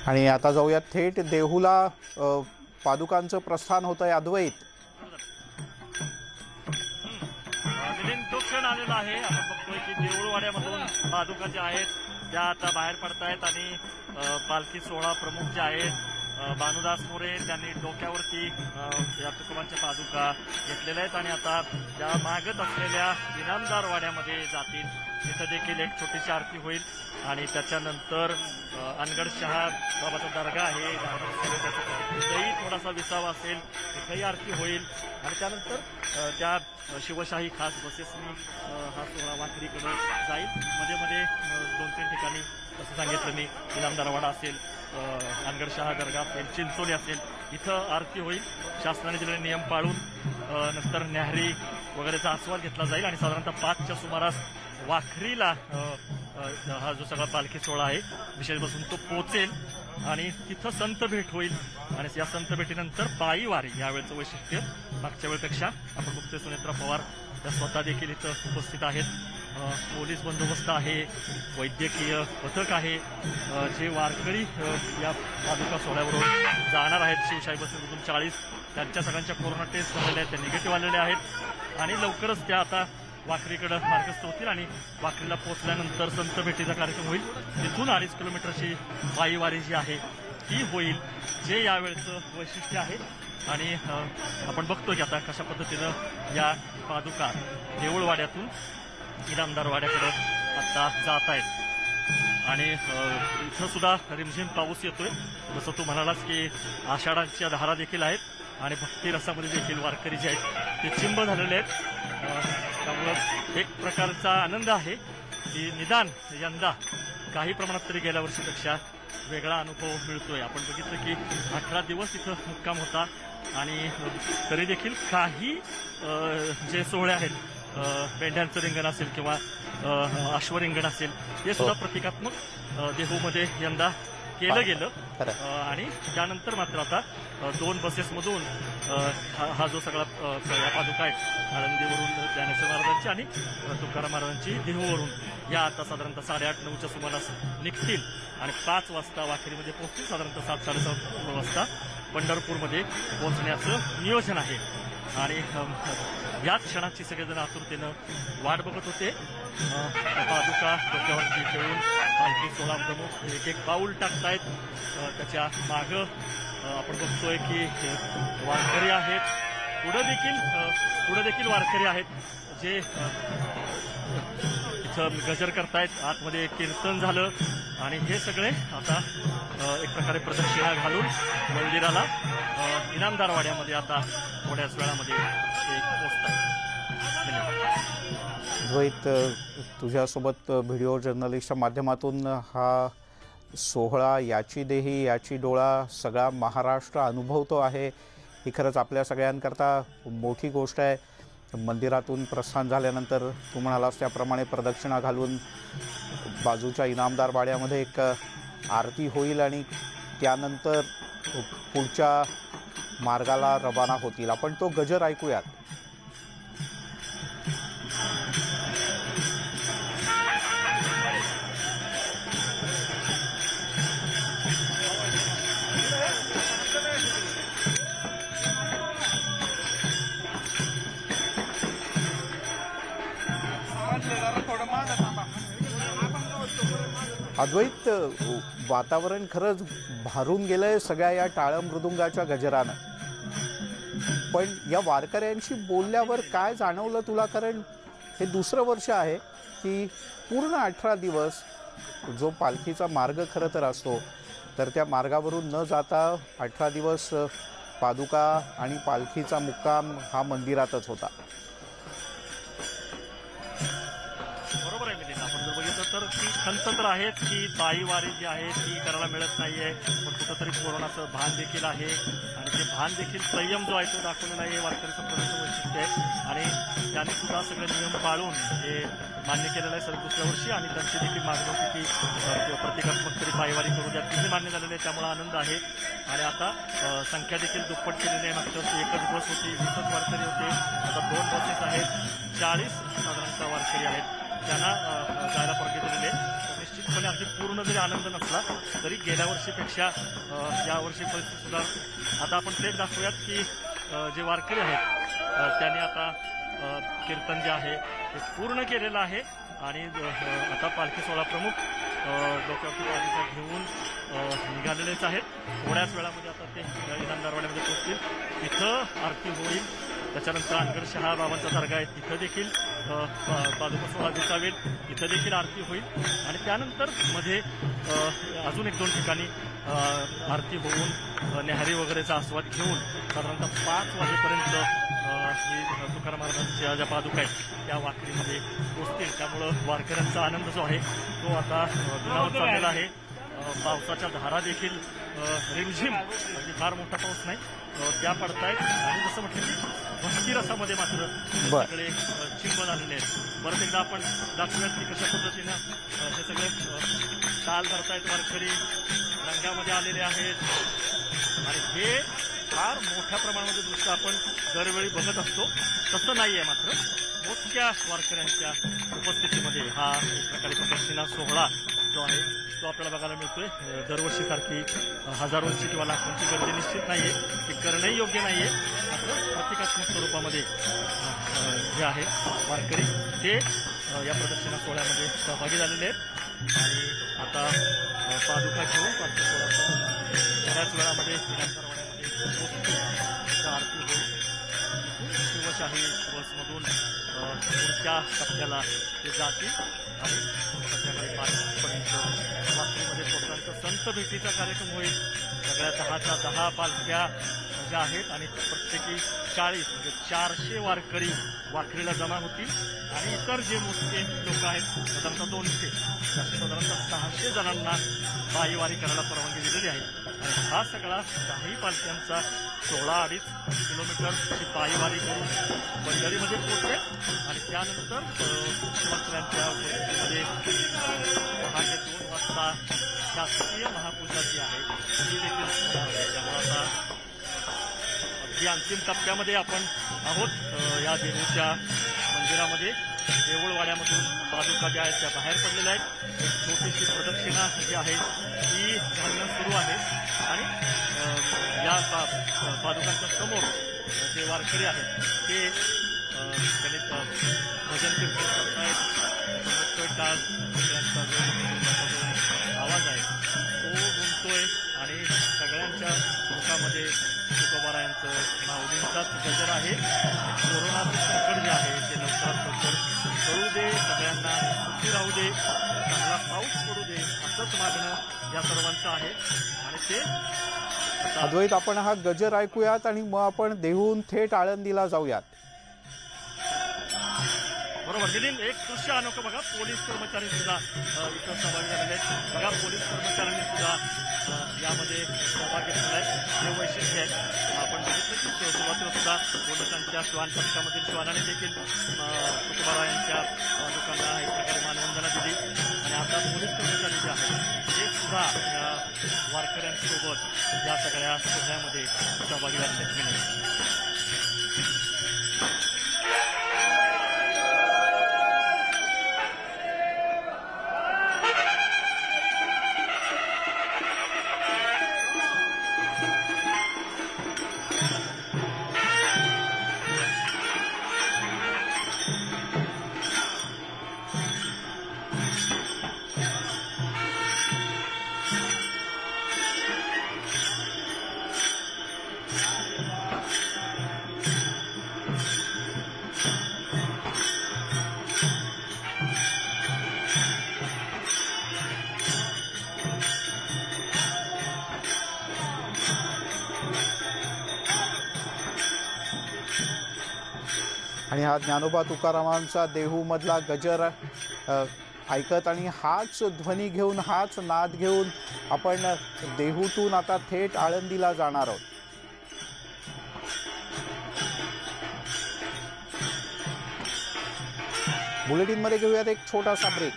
आणि आता जाऊया थेट देहूला पादुकांचं प्रस्थान होतंय अद्वैत। मिलिंद तो क्षण आलेला आहे। आपण बघतोय की देऊळवाड्यामधून पादुका ज्या आहेत त्या आता बाहेर पडतायत आणि पालखी सोहळा प्रमुख जे आहेत भानुदास मोरे त्यांनी डोक्यावरती या तुकोबांच्या पादुका घेतलेल्या आहेत आणि आता त्या मागत असलेल्या इनामदार वाड्यामध्ये जातील। तिथं देखील एक छोटीशी आरती होईल आणि त्याच्यानंतर अनगड शहा बाबाचा दर्गा आहे, तिथंही थोडासा विसावा असेल, तिथंही आरती होईल आणि त्यानंतर त्या शिवशाही खास बसेसनी हा सोहळा वाखरीकडे जाईल। मध्ये मध्ये 2-3 ठिकाणी असं सांगितलं मी, इनामदारवाडा असेल, अनगड शहा दर्गा असेल, चिंचोली असेल, इथं आरती होईल। शासनाने दिलेले नियम पाळून नंतर न्याहारी वगैरेचा आस्वाद घेतला जाईल आणि साधारणतः 5च्या सुमारास वाखरीला हा जो सगळा पालखी सोहळा आहे विशेष बसून तो पोचेल आणि तिथं संत भेट होईल आणि या संत भेटीनंतर पायी वारी यावेळेचं वैशिष्ट्य मागच्या वेळेपेक्षा आपण बघतोय सुनेत्रा पवार त्या स्वतः देखील इथं उपस्थित आहेत। पोलीस बंदोबस्त आहे, वैद्यकीय पथक आहे, जे वारकरी या पादुका सोहळ्यावरून जाणार आहेत शिवशाही बसमधून 40 त्यांच्या सगळ्यांच्या कोरोना टेस्ट झालेल्या आहेत, त्या निगेटिव्ह आलेल्या आहेत आणि लवकरच त्या आता वाखरीकडे मार्गस्थ होतील आणि वाखरीला पोहोचल्यानंतर संत भेटीचा कार्यक्रम होईल। तिथून 2.5 किलोमीटरची पायी वारी जी आहे ती होईल, जे यावेळेचं वैशिष्ट्य आहे आणि आपण बघतो की आता कशा पद्धतीनं या पादुका देऊळवाड्यातून इनामदार वाड्याकडे आता जात आहेत आणि इथं सुद्धा रिमझिम पाऊस येतोय। जसं तू म्हणालास की आषाढांच्या धारा देखील आहेत आणि भक्ती रसामध्ये देखील वारकरी जे आहेत ते चिंब झालेले आहेत। त्यामुळं एक प्रकारचा आनंद आहे की निदान यंदा काही प्रमाणात तरी गेल्या वर्षीपेक्षा वेगळा अनुभव मिळतोय। आपण बघितलं की 18 दिवस इथं मुक्काम होता आणि तरी देखील काही जे सोहळे आहेत, मेंढ्यांचं रिंगण असेल किंवा अश्वरिंगण असेल, ते सुद्धा प्रतिकात्मक देहूमध्ये यंदा केलं गेलं आणि त्यानंतर मात्र आता 2 बसेसमधून हा जो सगळा पादुका आहेत आळंदीवरून ज्ञानेश्वर महाराजांची आणि तुकाराम महाराजांची देहूवरून या आता साधारणतः 8:30-9च्या सुमारास निघतील आणि 5 वाजता वाखरीमध्ये पोहोचतील। साधारणतः 7-7:30 वाजता पंढरपूरमध्ये पोहोचण्याचं नियोजन आहे आणि याच क्षणाची सगळेजण आतुरतेनं वाट बघत होते। पादुका डोक्यावरती ठेवून पालखी सोहळा प्रमुख एक पाऊल टाकतायत। त्याच्या मागं आपण बघतोय की वारकरी आहेत, पुढे देखील वारकरी आहेत जे इथं गजर करतायत। आतमध्ये कीर्तन झालं आणि हे सगळे आता एक प्रकारे प्रदक्षिणा घालून मंदिराला इनामदार वाड्यामध्ये आता थोड्याच वेळामध्ये पोहोचतात। अद्वैत, तुझ्यासोबत व्हिडिओ जर्नलिस्टच्या माध्यमातून हा सोहळा याची देही याची डोळा सगळा महाराष्ट्र अनुभवतो आहे। ही खरंच आपल्या सगळ्यांकरता मोठी गोष्ट आहे। मंदिरातून प्रस्थान झाल्यानंतर तू म्हणालास त्याप्रमाणे प्रदक्षिणा घालून बाजूच्या इनामदार वाड्यामध्ये एक आरती होईल आणि त्यानंतर पुढच्या मार्गाला रवाना होतील। आपण तो गजर ऐकूयात। अद्वैत, वातावरण खरंच भारून गेलंय सगळ्या या टाळ मृदुंगाच्या गजरानं, पण या वारकऱ्यांशी बोलल्यावर काय जाणवलं तुला? कारण हे दुसरं वर्ष आहे की पूर्ण 18 दिवस जो पालखीचा मार्ग खरं तर असतो, तर त्या मार्गावरून न जाता 18 दिवस पादुका आणि पालखीचा मुक्काम हा मंदिरातच होता। बरोबर आहे मिलिंद, आपण जर बघितलं तर ती खंत तर आहेच की पायी वारी जी आहे ती करायला मिळत नाहीये, पण कुठंतरी कोरोनाचं भान देखील आहे आणि ते भान देखील संयम जो आहे तो दाखवलेला आहे, वारकरी संप्रदायाचं वैशिष्ट्य आहे आणि त्यांनी सुद्धा सगळे नियम पाळून हे मान्य केलेलं आहे सलग दुसऱ्या वर्षी आणि त्यांची देखील मागणी होती की प्रतिकात्मक तरी पायवारी करू द्या, तिथे मान्य झालेलं आहे, त्यामुळे आनंद आहे आणि आता संख्या देखील दुप्पट केलेली आहे। मागच्या वर्षी 1च बस होती, 20च वारकरी होते, आता 2 बसेस आहेत, 40 साधारणतः वारकरी आहेत, त्यांना जायला परवानगी दिलेली आहे। निश्चितपणे अगदी पूर्ण जरी आनंद नसला तरी गेल्या वर्षीपेक्षा यावर्षी परिस्थिती सुधार. आता आपण थेट दाखवूयात की जे वारकरी आहेत त्यांनी आता कीर्तन जे आहे ते पूर्ण केलेलं आहे आणि आता पालखी सोहळा प्रमुख डोक्यावरती पालखीचा घेऊन निघालेलेच आहेत. थोड्याच वेळामध्ये आता ते इनामदारवाड्यामध्ये पोहोचतील. इथं आरती होईल. त्याच्यानंतर अनगड शहा बाबांचा दर्गा आहे तिथं देखील पादुका सोहळा दिसावेल. इथं देखील आरती होईल आणि त्यानंतर मध्ये अजून 1-2 ठिकाणी आरती होऊन न्याहारी वगैरेचा आस्वाद घेऊन साधारणतः 5 वाजेपर्यंत तुकाराम महाराजांच्या ज्या पादुका आहेत त्या वाखरीमध्ये पोचतील. त्यामुळं वारकऱ्यांचा आनंद जो आहे तो आता दुणावत चाललेला आहे. पावसाच्या धारा देखील रिमझिम म्हणजे फार मोठा पाऊस नाही त्या पडतायत आणि जसं म्हटलं की भक्ती रसामध्ये मात्र सगळे चिंब झालेले आहेत. परत एकदा आपण दाखवूयात की कशा पद्धतीनं हे सगळे ताल धरतायत वारकरी रंगामध्ये आलेले आहेत आणि हे फार मोठ्या प्रमाणामध्ये दृश्य आपण दरवेळी बघत असतो तसं नाही आहे. मात्र मोठ्या वारकऱ्यांच्या उपस्थितीमध्ये हा एक प्रकारे प्रदक्षिणा सोहळा जो आहे तो आपल्याला बघायला मिळतोय. दरवर्षीसारखी हजारोंची किंवा लाखोंची गर्दी निश्चित नाहीये, ती करणंही योग्य नाहीये. मात्र प्रतिकात्मक स्वरूपामध्ये जे आहे वारकरी ते या प्रदक्षिणा सोहळ्यामध्ये सहभागी झालेले आहेत आणि आता पादुका घेऊन पालखी सोहळा बऱ्याच वेळामध्ये आरती होईल. शिवशाही बसमधून पुढच्या टप्प्याला ते जातील आणि संध्याकाळी 5पर्यंत वाखरीमध्ये पोहोचल्यानंतर संत भेटीचा कार्यक्रम होईल. सगळ्या 10च्या 10 पालख्या ज्या आहेत आणि प्रत्येकी 40 म्हणजे 400 वारकरी वाखरीला जमा होतील आणि इतर जे मोजके लोक आहेत साधारणतः 200 साधारणतः 600 जणांना पायी वारी करायला परवानगी दिलेली आहे. आणि हा सगळा 10 पालख्यांचा 16-2.5 किलोमीटर पायी वारी करून पंढरीमध्ये पोहोचेल आणि त्यानंतर मुख्यमंत्र्यांच्या उपस्थितीमध्ये 2 वाजता शासकीय महापूजा जी आहे ती देखील होणार आहे. त्यामुळे आता अगदी अंतिम टप्प्यामध्ये आपण आहोत. या देहूच्या मंदिरामध्ये देऊळवाड्यामधून पादुका ज्या आहेत त्या बाहेर पडलेल्या आहेत. एक छोटीशी प्रदक्षिणा जी आहे ती घालणं सुरू आहे आणि या पादुकांच्या समोर जे वारकरी आहेत ते त्यांनी भजन कीर्तन करतायत. टाळ आवाज आहे तो घुमतोय आणि सगळ्यांच्या मुखामध्ये तुकोबारायांचं माऊलींचाच गजर आहे. कोरोनाचं संकट जे आहे ते लवकरात लवकर कळू दे, सगळ्यांना सुखी राहू दे, चांगला पाऊस पडू दे असंच मागणं या सर्वांचं आहे. आणि ते अद्वैत आपण हा गजर ऐकूयात आणि मग आपण देहून थेट आळंदीला जाऊयात. बरोबर नितीन, एक दृश्य अनोखं बघा. पोलीस कर्मचारी सुद्धा इथं सहभागी झालेले आहेत. बघा पोलीस कर्मचाऱ्यांनी सुद्धा यामध्ये सहभागी झाले आहेत. हे वैशिष्ट्य आहे. आपण बघितलं की सुरुवातीला सुद्धा पोलिसांच्या श्वान पथकामधील श्वानाने देखील तुकोबारायांच्या लोकांना एक प्रकारे मानवंदना दिली आणि आता पोलीस कर्मचारी जे आहेत ते सुद्धा या वारकऱ्यांसोबत या सगळ्या सोहळ्यामध्ये सहभागी झाले आहेत. आणि हा ज्ञानोबा तुकारामांचा देहूमधला गजर ऐकत आणि हाच ध्वनी घेऊन हाच नाद घेऊन आपण देहूतून आता थेट आळंदीला जाणार आहोत. बुलेटिनमध्ये घेऊयात एक छोटासा ब्रेक.